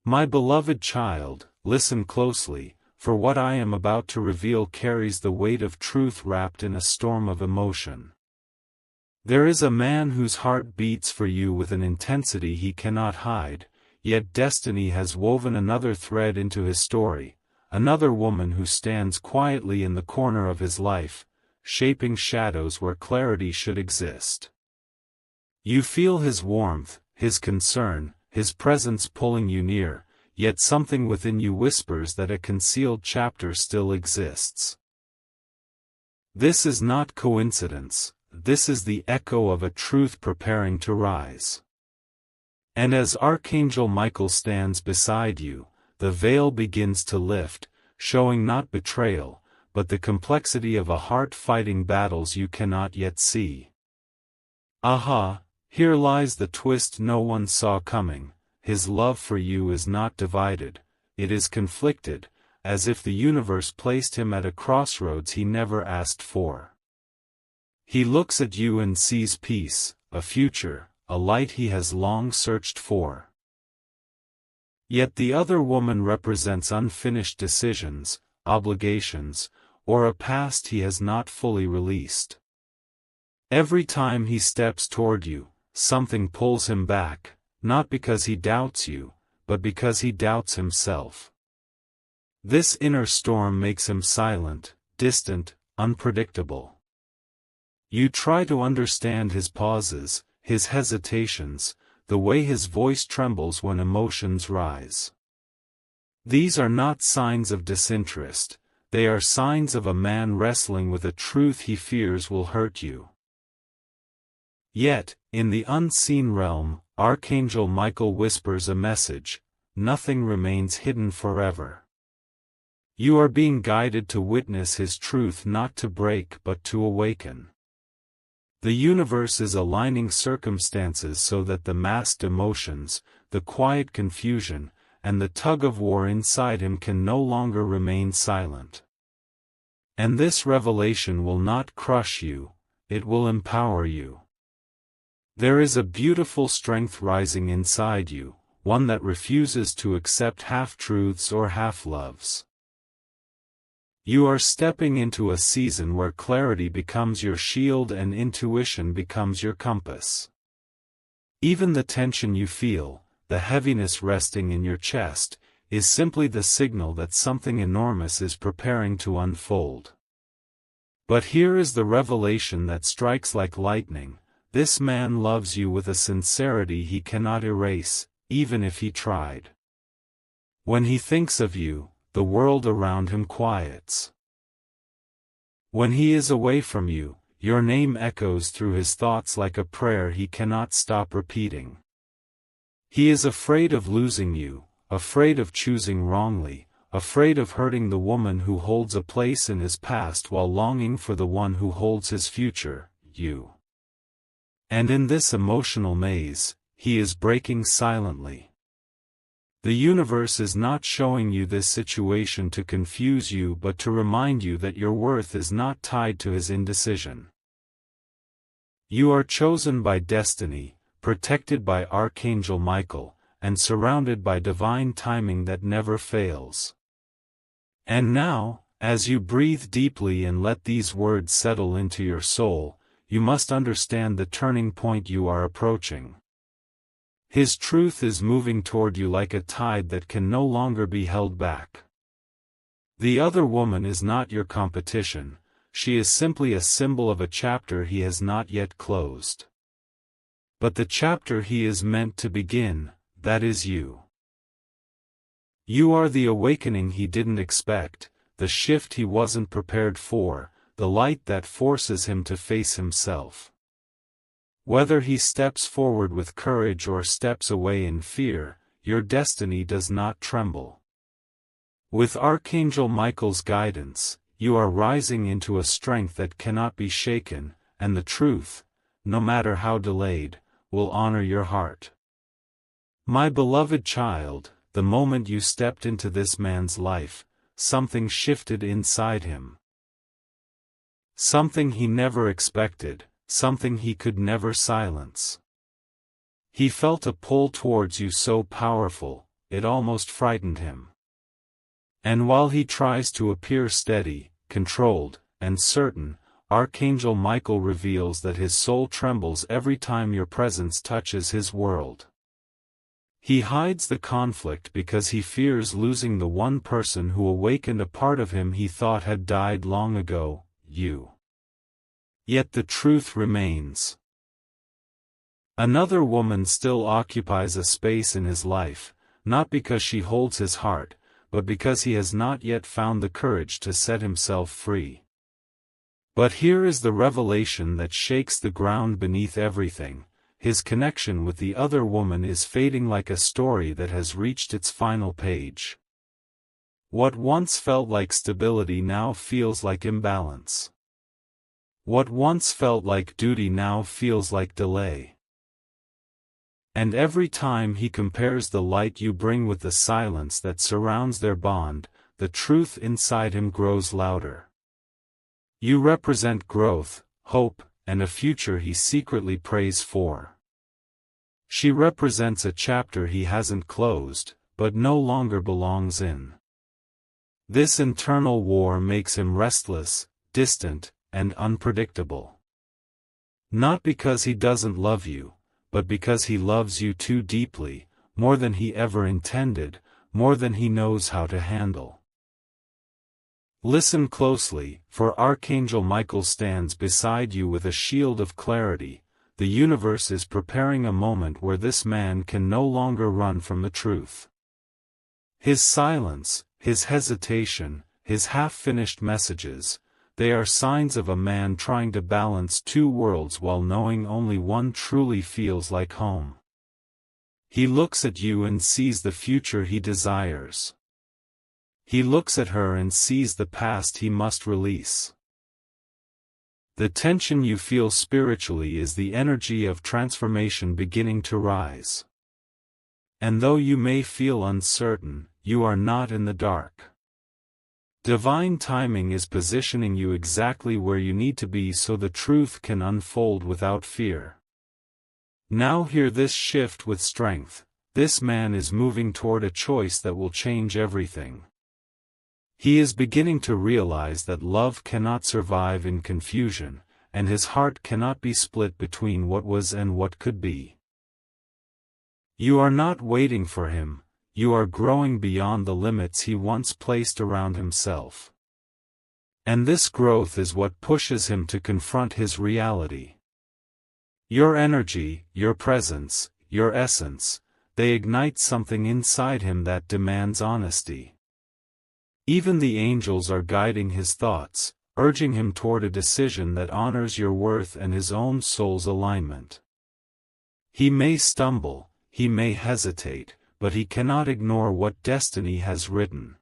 My beloved child, listen closely, for what I am about to reveal carries the weight of truth wrapped in a storm of emotion. There is a man whose heart beats for you with an intensity he cannot hide, yet destiny has woven another thread into his story, another woman who stands quietly in the corner of his life, shaping shadows where clarity should exist. You feel his warmth, his concern, his presence pulling you near, yet something within you whispers that a concealed chapter still exists. This is not coincidence, this is the echo of a truth preparing to rise. And as Archangel Michael stands beside you, the veil begins to lift, showing not betrayal, but the complexity of a heart fighting battles you cannot yet see. Aha! Here lies the twist no one saw coming. His love for you is not divided, it is conflicted, as if the universe placed him at a crossroads he never asked for. He looks at you and sees peace, a future, a light he has long searched for. Yet the other woman represents unfinished decisions, obligations, or a past he has not fully released. Every time he steps toward you, something pulls him back, not because he doubts you, but because he doubts himself. This inner storm makes him silent, distant, unpredictable. You try to understand his pauses, his hesitations, the way his voice trembles when emotions rise. These are not signs of disinterest, they are signs of a man wrestling with a truth he fears will hurt you. Yet, in the unseen realm, Archangel Michael whispers a message: nothing remains hidden forever. You are being guided to witness his truth, not to break but to awaken. The universe is aligning circumstances so that the masked emotions, the quiet confusion, and the tug-of-war inside him can no longer remain silent. And this revelation will not crush you, it will empower you. There is a beautiful strength rising inside you, one that refuses to accept half-truths or half-loves. You are stepping into a season where clarity becomes your shield and intuition becomes your compass. Even the tension you feel, the heaviness resting in your chest, is simply the signal that something enormous is preparing to unfold. But here is the revelation that strikes like lightning: this man loves you with a sincerity he cannot erase, even if he tried. When he thinks of you, the world around him quiets. When he is away from you, your name echoes through his thoughts like a prayer he cannot stop repeating. He is afraid of losing you, afraid of choosing wrongly, afraid of hurting the woman who holds a place in his past while longing for the one who holds his future, you. And in this emotional maze, he is breaking silently. The universe is not showing you this situation to confuse you but to remind you that your worth is not tied to his indecision. You are chosen by destiny, protected by Archangel Michael, and surrounded by divine timing that never fails. And now, as you breathe deeply and let these words settle into your soul, you must understand the turning point you are approaching. His truth is moving toward you like a tide that can no longer be held back. The other woman is not your competition, she is simply a symbol of a chapter he has not yet closed. But the chapter he is meant to begin, that is you. You are the awakening he didn't expect, the shift he wasn't prepared for, the light that forces him to face himself. Whether he steps forward with courage or steps away in fear, your destiny does not tremble. With Archangel Michael's guidance, you are rising into a strength that cannot be shaken, and the truth, no matter how delayed, will honor your heart. My beloved child, the moment you stepped into this man's life, something shifted inside him. Something he never expected, something he could never silence. He felt a pull towards you so powerful, it almost frightened him. And while he tries to appear steady, controlled, and certain, Archangel Michael reveals that his soul trembles every time your presence touches his world. He hides the conflict because he fears losing the one person who awakened a part of him he thought had died long ago, you. Yet the truth remains. Another woman still occupies a space in his life, not because she holds his heart, but because he has not yet found the courage to set himself free. But here is the revelation that shakes the ground beneath everything: his connection with the other woman is fading like a story that has reached its final page. What once felt like stability now feels like imbalance. What once felt like duty now feels like delay. And every time he compares the light you bring with the silence that surrounds their bond, the truth inside him grows louder. You represent growth, hope, and a future he secretly prays for. She represents a chapter he hasn't closed, but no longer belongs in. This internal war makes him restless, distant, and unpredictable. Not because he doesn't love you, but because he loves you too deeply, more than he ever intended, more than he knows how to handle. Listen closely, for Archangel Michael stands beside you with a shield of clarity. The universe is preparing a moment where this man can no longer run from the truth. His silence, his hesitation, his half-finished messages, they are signs of a man trying to balance two worlds while knowing only one truly feels like home. He looks at you and sees the future he desires. He looks at her and sees the past he must release. The tension you feel spiritually is the energy of transformation beginning to rise. And though you may feel uncertain, you are not in the dark. Divine timing is positioning you exactly where you need to be so the truth can unfold without fear. Now hear this shift with strength. This man is moving toward a choice that will change everything. He is beginning to realize that love cannot survive in confusion, and his heart cannot be split between what was and what could be. You are not waiting for him, you are growing beyond the limits he once placed around himself. And this growth is what pushes him to confront his reality. Your energy, your presence, your essence, they ignite something inside him that demands honesty. Even the angels are guiding his thoughts, urging him toward a decision that honors your worth and his own soul's alignment. He may stumble, he may hesitate, but he cannot ignore what destiny has written.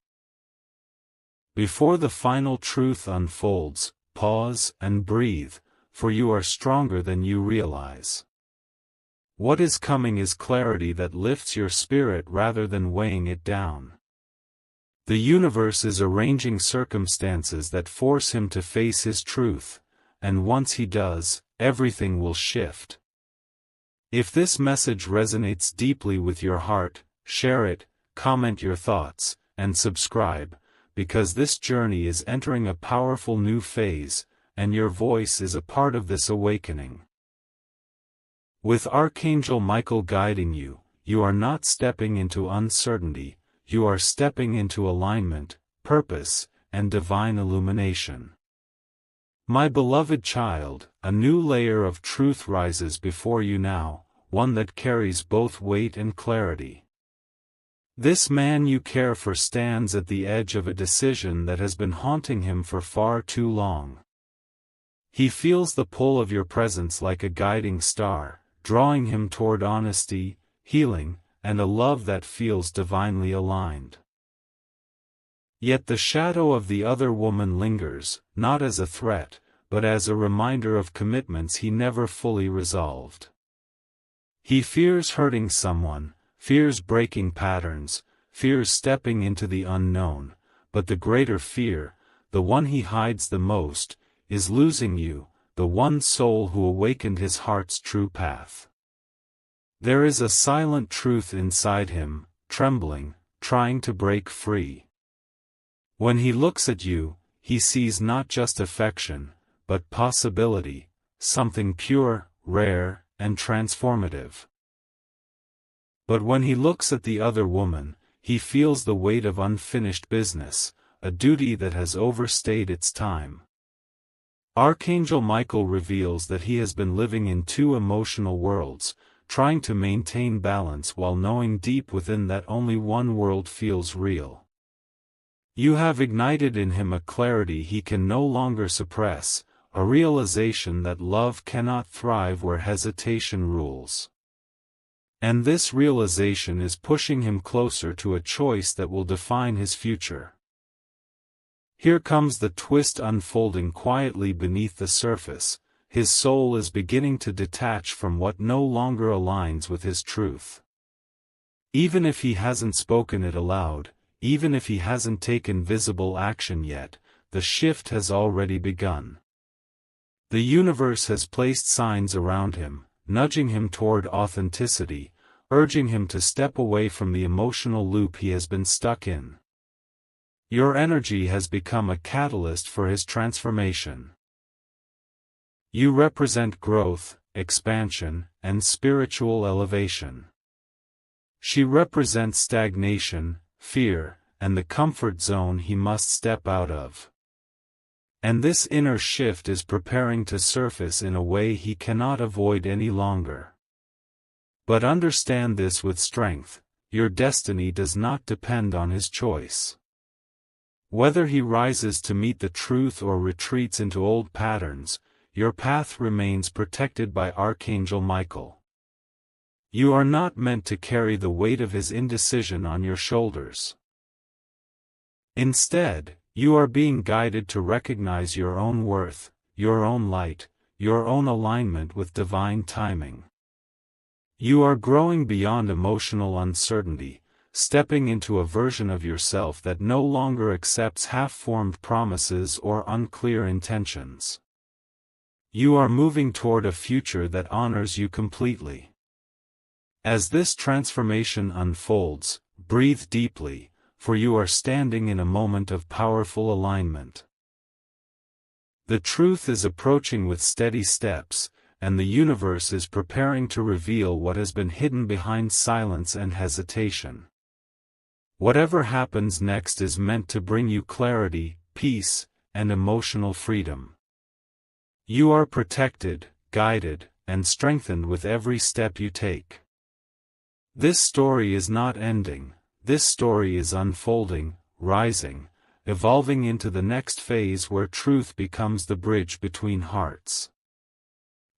Before the final truth unfolds, pause and breathe, for you are stronger than you realize. What is coming is clarity that lifts your spirit rather than weighing it down. The universe is arranging circumstances that force him to face his truth, and once he does, everything will shift. If this message resonates deeply with your heart, share it, comment your thoughts, and subscribe, because this journey is entering a powerful new phase, and your voice is a part of this awakening. With Archangel Michael guiding you, you are not stepping into uncertainty, you are stepping into alignment, purpose, and divine illumination. My beloved child, a new layer of truth rises before you now, one that carries both weight and clarity. This man you care for stands at the edge of a decision that has been haunting him for far too long. He feels the pull of your presence like a guiding star, drawing him toward honesty, healing, and a love that feels divinely aligned. Yet the shadow of the other woman lingers, not as a threat, but as a reminder of commitments he never fully resolved. He fears hurting someone, fears breaking patterns, fears stepping into the unknown, but the greater fear, the one he hides the most, is losing you, the one soul who awakened his heart's true path. There is a silent truth inside him, trembling, trying to break free. When he looks at you, he sees not just affection, but possibility, something pure, rare, and transformative. But when he looks at the other woman, he feels the weight of unfinished business, a duty that has overstayed its time. Archangel Michael reveals that he has been living in two emotional worlds, trying to maintain balance while knowing deep within that only one world feels real. You have ignited in him a clarity he can no longer suppress, a realization that love cannot thrive where hesitation rules. And this realization is pushing him closer to a choice that will define his future. Here comes the twist unfolding quietly beneath the surface. His soul is beginning to detach from what no longer aligns with his truth. Even if he hasn't spoken it aloud, even if he hasn't taken visible action yet, the shift has already begun. The universe has placed signs around him, nudging him toward authenticity, urging him to step away from the emotional loop he has been stuck in. Your energy has become a catalyst for his transformation. You represent growth, expansion, and spiritual elevation. She represents stagnation, fear, and the comfort zone he must step out of. And this inner shift is preparing to surface in a way he cannot avoid any longer. But understand this with strength: your destiny does not depend on his choice. Whether he rises to meet the truth or retreats into old patterns, your path remains protected by Archangel Michael. You are not meant to carry the weight of his indecision on your shoulders. Instead, you are being guided to recognize your own worth, your own light, your own alignment with divine timing. You are growing beyond emotional uncertainty, stepping into a version of yourself that no longer accepts half-formed promises or unclear intentions. You are moving toward a future that honors you completely. As this transformation unfolds, breathe deeply, for you are standing in a moment of powerful alignment. The truth is approaching with steady steps, and the universe is preparing to reveal what has been hidden behind silence and hesitation. Whatever happens next is meant to bring you clarity, peace, and emotional freedom. You are protected, guided, and strengthened with every step you take. This story is not ending. This story is unfolding, rising, evolving into the next phase where truth becomes the bridge between hearts.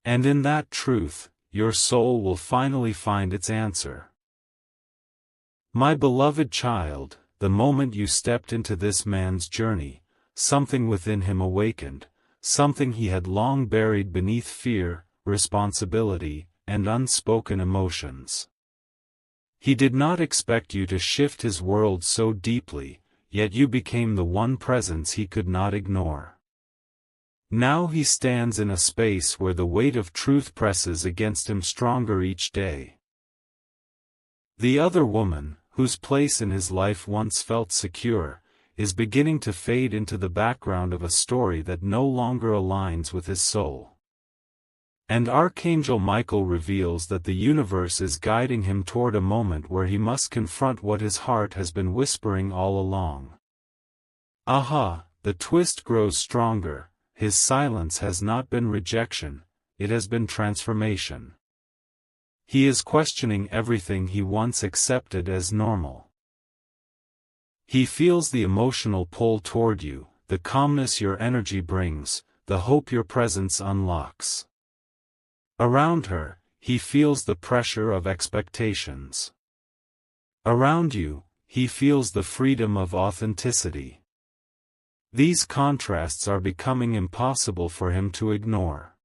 And in that truth, your soul will finally find its answer. My beloved child, the moment you stepped into this man's journey, something within him awakened, something he had long buried beneath fear, responsibility, and unspoken emotions. He did not expect you to shift his world so deeply, yet you became the one presence he could not ignore. Now he stands in a space where the weight of truth presses against him stronger each day. The other woman, whose place in his life once felt secure, is beginning to fade into the background of a story that no longer aligns with his soul. And Archangel Michael reveals that the universe is guiding him toward a moment where he must confront what his heart has been whispering all along. Aha, the twist grows stronger. His silence has not been rejection, it has been transformation. He is questioning everything he once accepted as normal. He feels the emotional pull toward you, the calmness your energy brings, the hope your presence unlocks. Around her, he feels the pressure of expectations. Around you, he feels the freedom of authenticity. These contrasts are becoming impossible for him to ignore.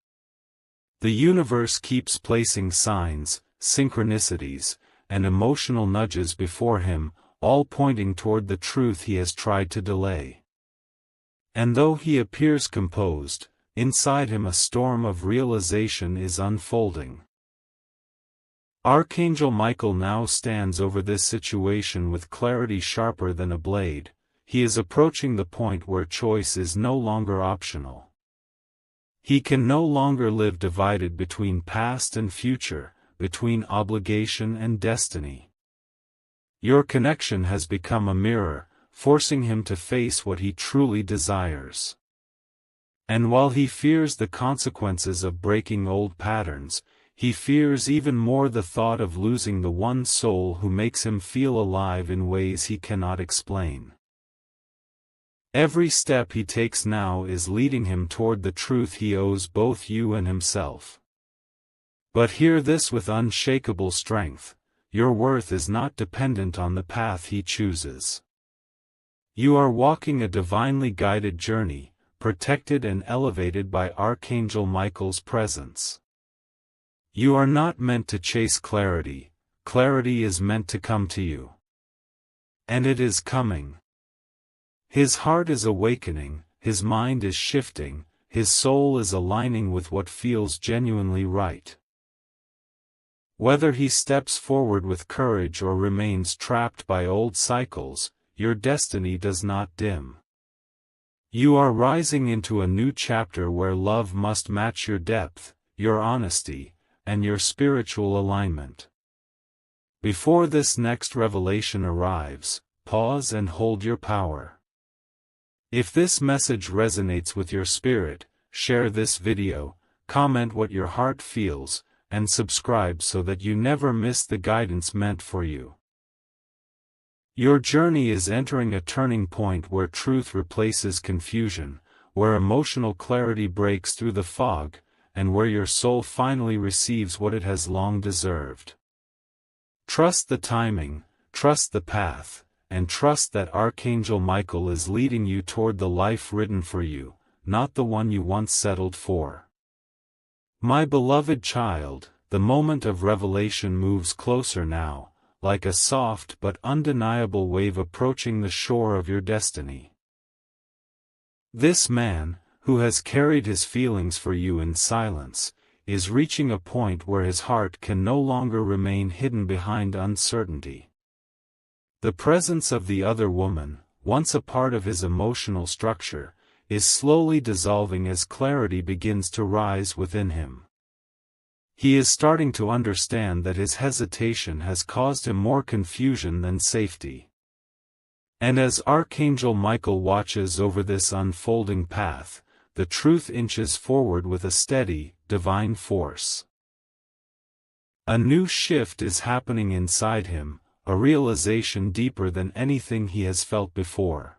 The universe keeps placing signs, synchronicities, and emotional nudges before him, all pointing toward the truth he has tried to delay. And though he appears composed, inside him a storm of realization is unfolding. Archangel Michael now stands over this situation with clarity sharper than a blade. He is approaching the point where choice is no longer optional. He can no longer live divided between past and future, between obligation and destiny. Your connection has become a mirror, forcing him to face what he truly desires. And while he fears the consequences of breaking old patterns, he fears even more the thought of losing the one soul who makes him feel alive in ways he cannot explain. Every step he takes now is leading him toward the truth he owes both you and himself. But hear this with unshakable strength: your worth is not dependent on the path he chooses. You are walking a divinely guided journey, protected and elevated by Archangel Michael's presence. You are not meant to chase clarity, clarity is meant to come to you. And it is coming. His heart is awakening, his mind is shifting, his soul is aligning with what feels genuinely right. Whether he steps forward with courage or remains trapped by old cycles, your destiny does not dim. You are rising into a new chapter where love must match your depth, your honesty, and your spiritual alignment. Before this next revelation arrives, pause and hold your power. If this message resonates with your spirit, share this video, comment what your heart feels, and subscribe so that you never miss the guidance meant for you. Your journey is entering a turning point where truth replaces confusion, where emotional clarity breaks through the fog, and where your soul finally receives what it has long deserved. Trust the timing, trust the path, and trust that Archangel Michael is leading you toward the life written for you, not the one you once settled for. My beloved child, the moment of revelation moves closer now, like a soft but undeniable wave approaching the shore of your destiny. This man, who has carried his feelings for you in silence, is reaching a point where his heart can no longer remain hidden behind uncertainty. The presence of the other woman, once a part of his emotional structure, is slowly dissolving as clarity begins to rise within him. He is starting to understand that his hesitation has caused him more confusion than safety. And as Archangel Michael watches over this unfolding path, the truth inches forward with a steady, divine force. A new shift is happening inside him, a realization deeper than anything he has felt before.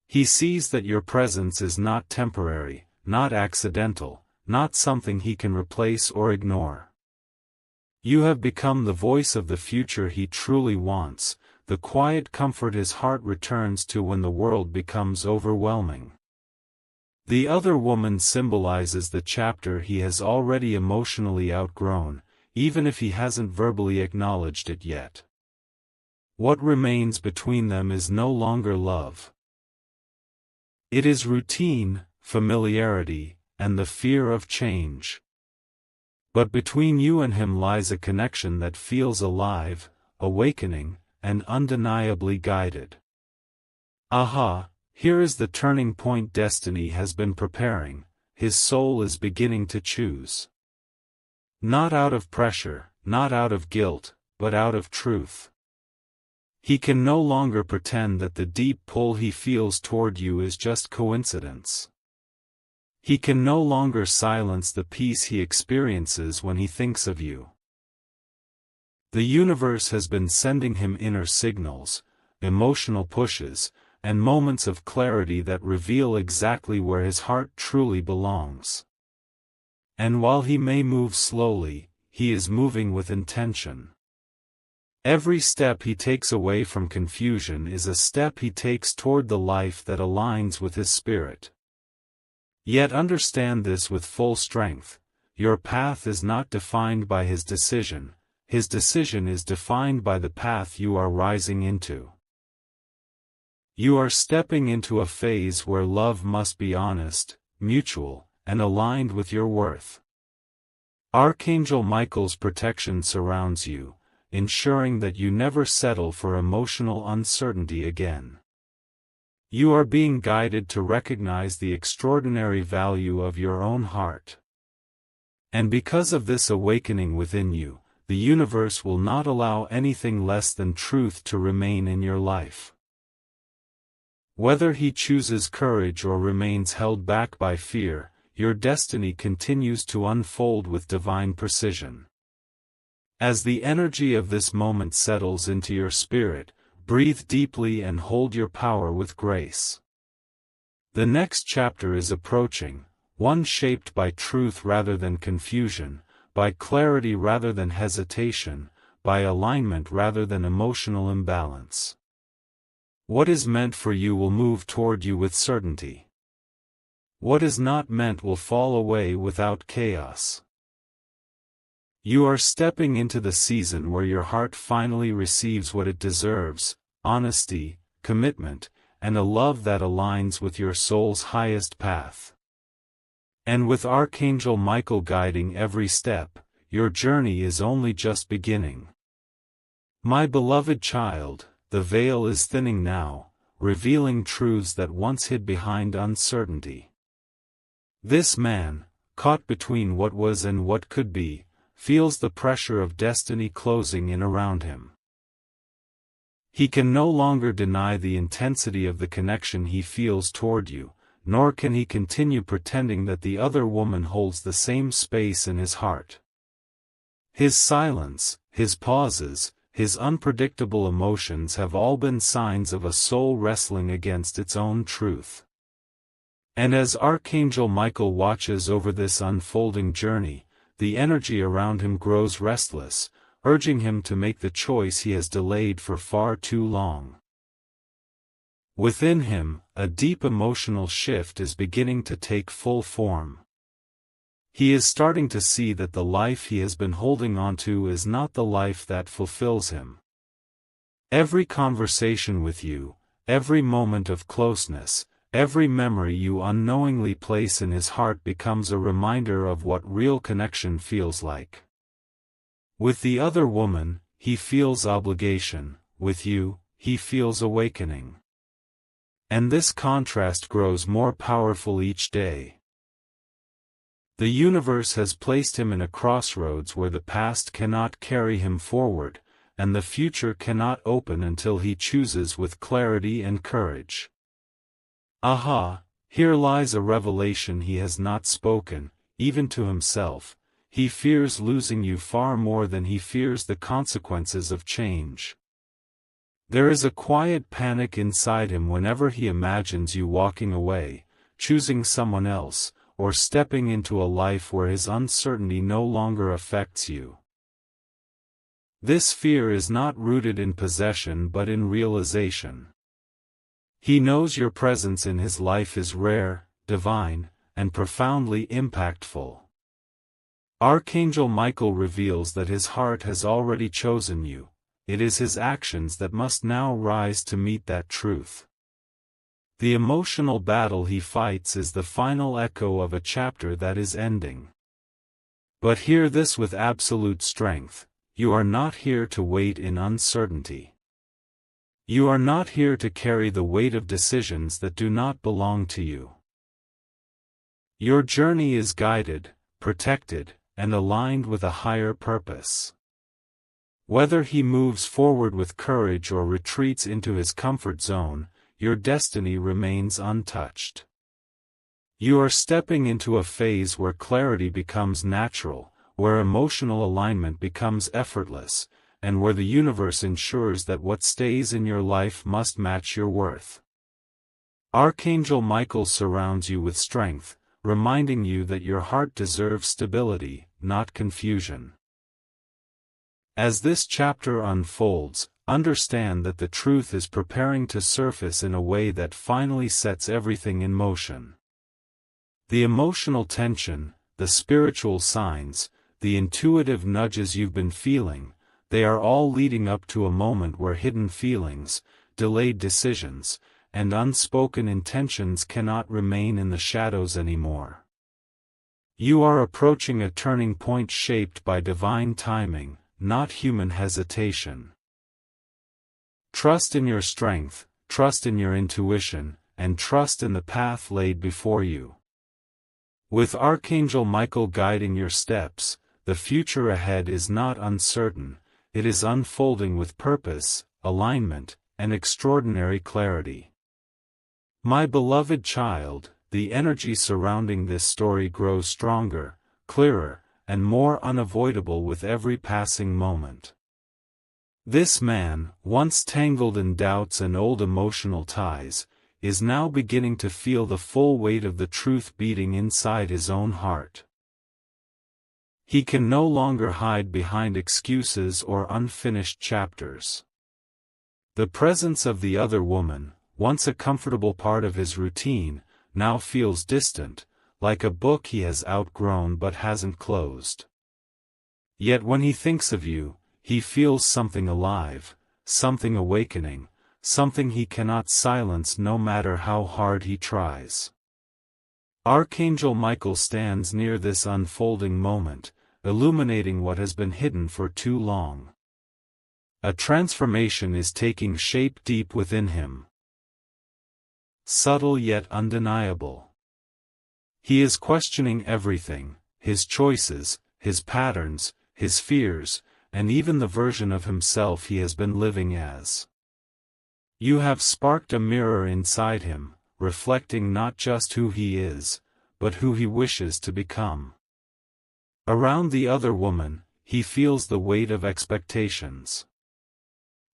He sees that your presence is not temporary, not accidental, not something he can replace or ignore. You have become the voice of the future he truly wants, the quiet comfort his heart returns to when the world becomes overwhelming. The other woman symbolizes the chapter he has already emotionally outgrown, even if he hasn't verbally acknowledged it yet. What remains between them is no longer love. It is routine, familiarity, and the fear of change. But between you and him lies a connection that feels alive, awakening, and undeniably guided. Aha, here is the turning point destiny has been preparing, his soul is beginning to choose. Not out of pressure, not out of guilt, but out of truth. He can no longer pretend that the deep pull he feels toward you is just coincidence. He can no longer silence the peace he experiences when he thinks of you. The universe has been sending him inner signals, emotional pushes, and moments of clarity that reveal exactly where his heart truly belongs. And while he may move slowly, he is moving with intention. Every step he takes away from confusion is a step he takes toward the life that aligns with his spirit. Yet understand this with full strength: your path is not defined by his decision is defined by the path you are rising into. You are stepping into a phase where love must be honest, mutual, and aligned with your worth. Archangel Michael's protection surrounds you, ensuring that you never settle for emotional uncertainty again. You are being guided to recognize the extraordinary value of your own heart. And because of this awakening within you, the universe will not allow anything less than truth to remain in your life. Whether he chooses courage or remains held back by fear, your destiny continues to unfold with divine precision. As the energy of this moment settles into your spirit, breathe deeply and hold your power with grace. The next chapter is approaching, one shaped by truth rather than confusion, by clarity rather than hesitation, by alignment rather than emotional imbalance. What is meant for you will move toward you with certainty. What is not meant will fall away without chaos. You are stepping into the season where your heart finally receives what it deserves: honesty, commitment, and a love that aligns with your soul's highest path. And with Archangel Michael guiding every step, your journey is only just beginning. My beloved child, the veil is thinning now, revealing truths that once hid behind uncertainty. This man, caught between what was and what could be, feels the pressure of destiny closing in around him. He can no longer deny the intensity of the connection he feels toward you, nor can he continue pretending that the other woman holds the same space in his heart. His silence, his pauses, his unpredictable emotions have all been signs of a soul wrestling against its own truth. And as Archangel Michael watches over this unfolding journey, the energy around him grows restless, urging him to make the choice he has delayed for far too long. Within him, a deep emotional shift is beginning to take full form. He is starting to see that the life he has been holding onto is not the life that fulfills him. Every conversation with you, every moment of closeness, every memory you unknowingly place in his heart becomes a reminder of what real connection feels like. With the other woman, he feels obligation; with you, he feels awakening. And this contrast grows more powerful each day. The universe has placed him in a crossroads where the past cannot carry him forward, and the future cannot open until he chooses with clarity and courage. Aha, here lies a revelation he has not spoken, even to himself. He fears losing you far more than he fears the consequences of change. There is a quiet panic inside him whenever he imagines you walking away, choosing someone else, or stepping into a life where his uncertainty no longer affects you. This fear is not rooted in possession but in realization. He knows your presence in his life is rare, divine, and profoundly impactful. Archangel Michael reveals that his heart has already chosen you. It is his actions that must now rise to meet that truth. The emotional battle he fights is the final echo of a chapter that is ending. But hear this with absolute strength: you are not here to wait in uncertainty. You are not here to carry the weight of decisions that do not belong to you. Your journey is guided, protected, and aligned with a higher purpose. Whether he moves forward with courage or retreats into his comfort zone, your destiny remains untouched. You are stepping into a phase where clarity becomes natural, where emotional alignment becomes effortless, and where the universe ensures that what stays in your life must match your worth. Archangel Michael surrounds you with strength, reminding you that your heart deserves stability, not confusion. As this chapter unfolds, understand that the truth is preparing to surface in a way that finally sets everything in motion. The emotional tension, the spiritual signs, the intuitive nudges you've been feeling, they are all leading up to a moment where hidden feelings, delayed decisions, and unspoken intentions cannot remain in the shadows anymore. You are approaching a turning point shaped by divine timing, not human hesitation. Trust in your strength, trust in your intuition, and trust in the path laid before you. With Archangel Michael guiding your steps, the future ahead is not uncertain, it is unfolding with purpose, alignment, and extraordinary clarity. My beloved child, the energy surrounding this story grows stronger, clearer, and more unavoidable with every passing moment. This man, once tangled in doubts and old emotional ties, is now beginning to feel the full weight of the truth beating inside his own heart. He can no longer hide behind excuses or unfinished chapters. The presence of the other woman, once a comfortable part of his routine, now feels distant, like a book he has outgrown but hasn't closed. Yet when he thinks of you, he feels something alive, something awakening, something he cannot silence no matter how hard he tries. Archangel Michael stands near this unfolding moment, illuminating what has been hidden for too long. A transformation is taking shape deep within him. Subtle yet undeniable. He is questioning everything, his choices, his patterns, his fears, and even the version of himself he has been living as. You have sparked a mirror inside him, reflecting not just who he is, but who he wishes to become. Around the other woman, he feels the weight of expectations.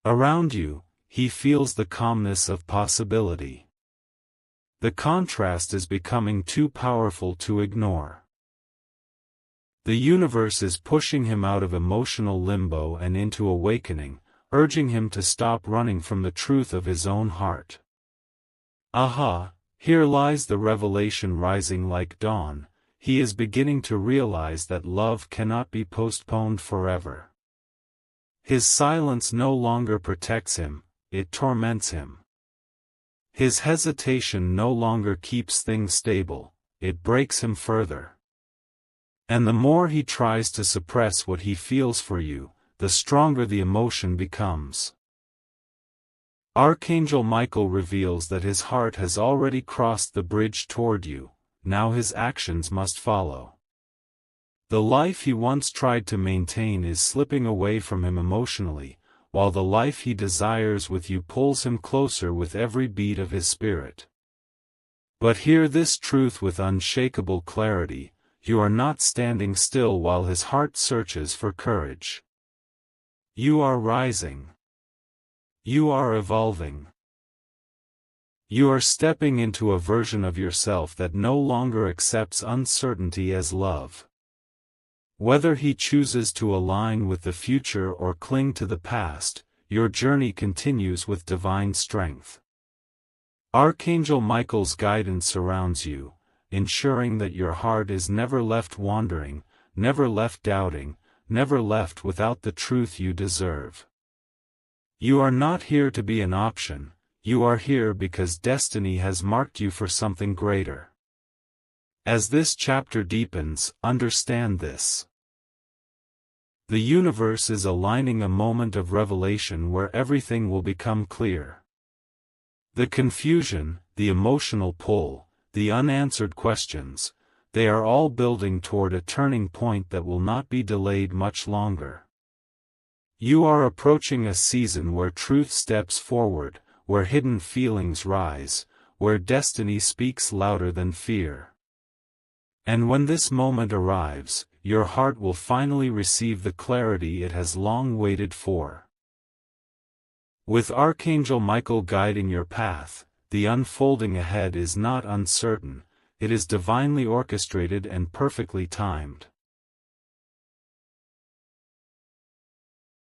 Around you, he feels the calmness of possibility. The contrast is becoming too powerful to ignore. The universe is pushing him out of emotional limbo and into awakening, urging him to stop running from the truth of his own heart. Aha, here lies the revelation rising like dawn. He is beginning to realize that love cannot be postponed forever. His silence no longer protects him, it torments him. His hesitation no longer keeps things stable, it breaks him further. And the more he tries to suppress what he feels for you, the stronger the emotion becomes. Archangel Michael reveals that his heart has already crossed the bridge toward you, now his actions must follow. The life he once tried to maintain is slipping away from him emotionally, while the life he desires with you pulls him closer with every beat of his spirit. But hear this truth with unshakable clarity: you are not standing still while his heart searches for courage. You are rising. You are evolving. You are stepping into a version of yourself that no longer accepts uncertainty as love. Whether he chooses to align with the future or cling to the past, your journey continues with divine strength. Archangel Michael's guidance surrounds you, ensuring that your heart is never left wandering, never left doubting, never left without the truth you deserve. You are not here to be an option, you are here because destiny has marked you for something greater. As this chapter deepens, understand this. The universe is aligning a moment of revelation where everything will become clear. The confusion, the emotional pull, the unanswered questions, they are all building toward a turning point that will not be delayed much longer. You are approaching a season where truth steps forward, where hidden feelings rise, where destiny speaks louder than fear. And when this moment arrives, your heart will finally receive the clarity it has long waited for. With Archangel Michael guiding your path, the unfolding ahead is not uncertain, it is divinely orchestrated and perfectly timed.